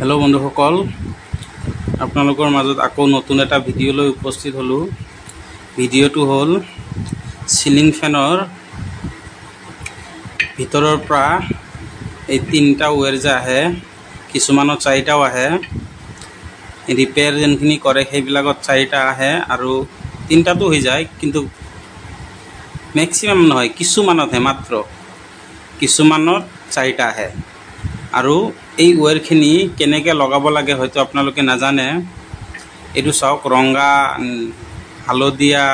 Hello बंधुসকল আপোনালোকৰ মাজত আকৌ নতুন এটা ভিডিও লৈ উপস্থিত হলো। ভিডিওটো হল সিলিং ফেনৰ ভিতৰৰ পৰা এই তিনটা ওয়্যাৰ যে আহে, কিছুমানত চাৰিটাও আহে। ৰিপেয়াৰ যেনখিনি কৰে সেইবিলাকত চাৰিটা আহে আৰু তিনটাটো হৈ যায়, কিন্তু ম্যাক্সিমাম নহয়, কিছুমানতহে মাত্ৰ কিছুমানত চাৰিটা আহে। আৰু এই ওয়্যাৰখিনি কেনেকৈ লগাব লাগে হয়তো আপোনালোকে নাজানে। এইটো চাওক, ৰঙা, হালধীয়া,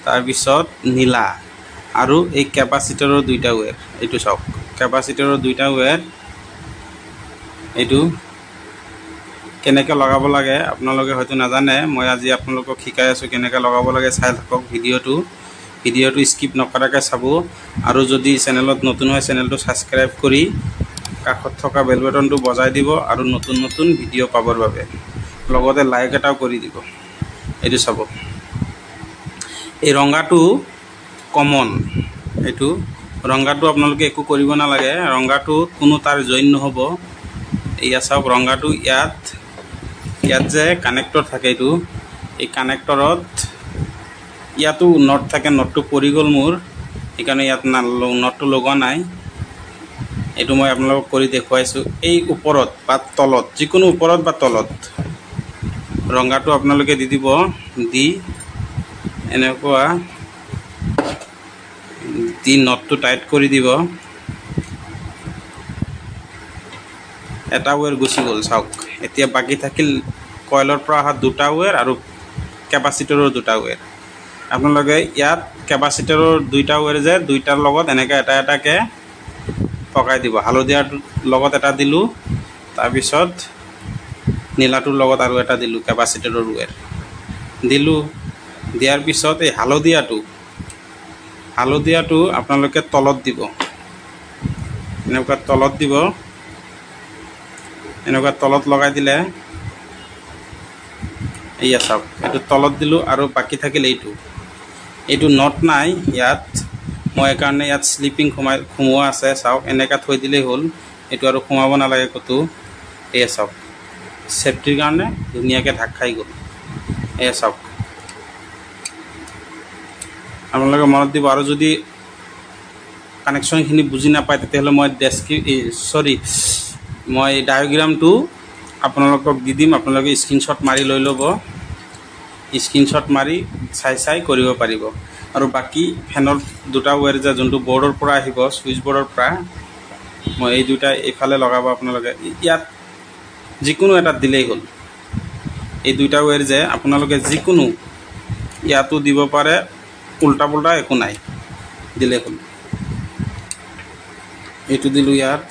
তাৰপিছত নীলা আৰু এই কেপাচিটৰৰ দুইটা ওয়্যাৰ। এইটো চাওক, কেপাচিটৰৰ দুইটা ওয়্যাৰ। এইটো কেনেকৈ লগাব লাগে আপোনালোকে হয়তো নাজানে, মই আজি আপোনালোকক শিকাই আছোঁ কেনেকৈ লগাব লাগে। চাই থাকক ভিডিওটো স্কিপ নকৰাকৈ চাব। আৰু যদি চেনেলত নতুন হয় চেনেলটো ছাবস্ক্ৰাইব কৰি কাষত থকা বেল বাটনটো বজাই দিব আৰু নতুন নতুন ভিডিও পাবৰ বাবে লগতে লাইক এটাও কৰি দিব। এইটো চাব, এই ৰঙাটো কমন। এইটো ৰঙাটো আপোনালোকে একো কৰিব নালাগে, ৰঙাটো কোনো তাৰ জইন নহ'ব। এয়া চাওক, ৰঙাটো ইয়াত যে কানেক্টৰ থাকে, এই কানেক্টৰত ইয়াতো নট থাকে, নটটো পৰি গ'ল মোৰ, সেইকাৰণে ইয়াত নটটো লগোৱা নাই। এইটো মই আপোনালোকক কৰি দেখুৱাইছোঁ। এই ওপৰত বা তলত, যিকোনো ওপৰত বা তলত ৰঙাটো আপোনালোকে দি দিব। দি এনেকুৱা দি নটটো টাইট কৰি দিব। এটা ওয়্যাৰ গুচি গ'ল চাওক। এতিয়া বাকী থাকিল কইলৰ পৰা অহা দুটা ওয়্যাৰ আৰু কেপাচিটৰৰ দুটা ওয়্যাৰ। আপোনালোকে ইয়াত কেপাচিটৰৰ দুইটা ওয়্যাৰ যে দুইটাৰ লগত এনেকৈ এটা এটাকৈ পকাই দিব। হালধীয়াৰ লগত এটা দিলোঁ, তাৰপিছত নীলাটোৰ লগত আৰু এটা দিলোঁ, কেপাচিটৰৰ ওয়্যাৰ দিলোঁ। দিয়াৰ পিছত এই হালধীয়াটো আপোনালোকে তলত দিব, এনেকুৱা তলত দিব। এনেকুৱা তলত লগাই দিলে এয়া চাওক, এইটো তলত দিলোঁ। আৰু বাকী থাকিল এইটো নট নাই ইয়াত, মই সেইকাৰণে ইয়াত স্লিপিং সোমোৱা আছে। চাওক, এনেকৈ থৈ দিলেই হ'ল, এইটো আৰু সোমাব নালাগে ক'তো। এয়া চাওক, ছেফটিৰ কাৰণে ধুনীয়াকৈ ঢাক খাই গ'ল। এয়া চাওক, আপোনালোকে মনত দিব। আৰু যদি কানেকশ্যনখিনি বুজি নাপায় তেতিয়াহ'লে মই ডায়েগ্ৰামটো আপোনালোকক দি দিম, আপোনালোকে স্ক্ৰীনশ্বট মাৰি লৈ ল'ব। স্ক্ৰীনশ্বট মাৰি চাই কৰিব পাৰিব। আৰু বাকী ফেনৰ দুটা ওয়্যাৰ যে যোনটো বৰ্ডৰ পৰা আহিব, ছুইচ বৰ্ডৰ পৰা, মই এই দুটা এইফালে লগাব। আপোনালোকে ইয়াত যিকোনো এটাত দিলেই হ'ল। এই দুইটা ওয়্যাৰ যে আপোনালোকে যিকোনো ইয়াতো দিব পাৰে, উল্টা পুল্টা একো নাই, দিলেই হ'ল। এইটো দিলোঁ ইয়াত,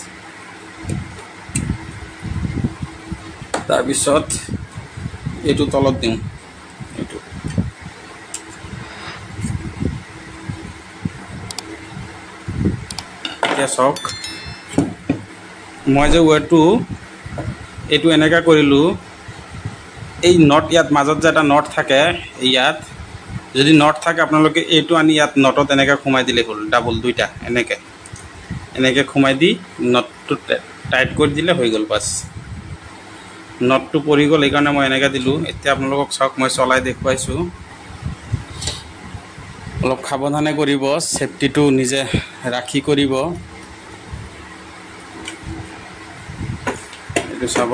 তাৰপিছত এইটো তলত দিওঁ। এইটো এতিয়া চাওক, মই যে ওয়্যাৰটো এইটো এনেকৈ কৰিলোঁ। এই নট ইয়াত মাজত যে এটা নট থাকে, ইয়াত যদি নট থাকে আপোনালোকে এইটো আনি ইয়াত নটত এনেকৈ সোমাই দিলেই হ'ল। ডাবল দুইটা এনেকৈ সোমাই দি নটটো টাইট কৰি দিলে হৈ গ'ল, বাছ। নটটো পৰি গ'ল, সেইকাৰণে মই এনেকৈ দিলোঁ। এতিয়া আপোনালোকক চাওক, মই চলাই দেখুৱাইছোঁ। অলপ সাৱধানে কৰিব, ছেফটিটো নিজে ৰাখি কৰিব। এইটো চাব,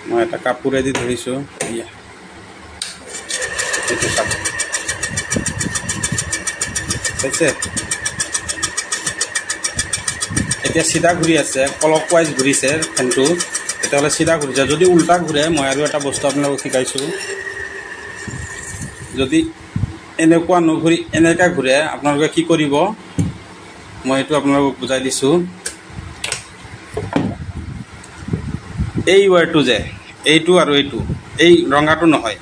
মই এটা কাপোৰেদি ধৰিছোঁ। এইটো চাব, পাইছে? এতিয়া চিধা ঘূৰি আছে, ক্লক ৱাইজ ঘূৰিছে ফেনটো, তেতিয়াহ'লে চিধা ঘূৰিছে। যদি উল্টা ঘূৰে, মই আৰু এটা বস্তু আপোনালোকক শিকাইছোঁ, যদি এনেকুৱা নুঘূৰি এনেকৈ ঘূৰে আপোনালোকে কি কৰিব, মই এইটো আপোনালোকক বুজাই দিছোঁ। এই ওয়্যাৰটো যে এইটো আৰু এই ৰঙাটো নহয়,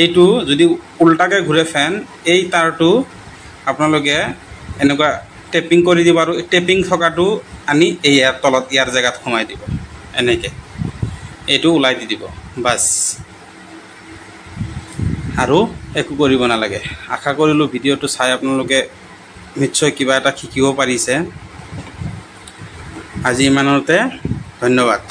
এইটো যদি উল্টাকৈ ঘূৰে ফেন, এই তাৰটো আপোনালোকে এনেকুৱা টেপিং কৰি দিব। আৰু টেপিং থকাটো আনি ইয়াৰ তলত, ইয়াৰ জেগাত সোমাই দিব, এনেকৈ এইটো ওলাই দি দিব, বাছ। আৰু একো কৰিব নালাগে। আশা কৰিলোঁ ভিডিঅ'টো চাই আপোনালোকে নিশ্চয় কিবা এটা শিকিব পাৰিছে। আজি ইমানতে ধন্যবাদ।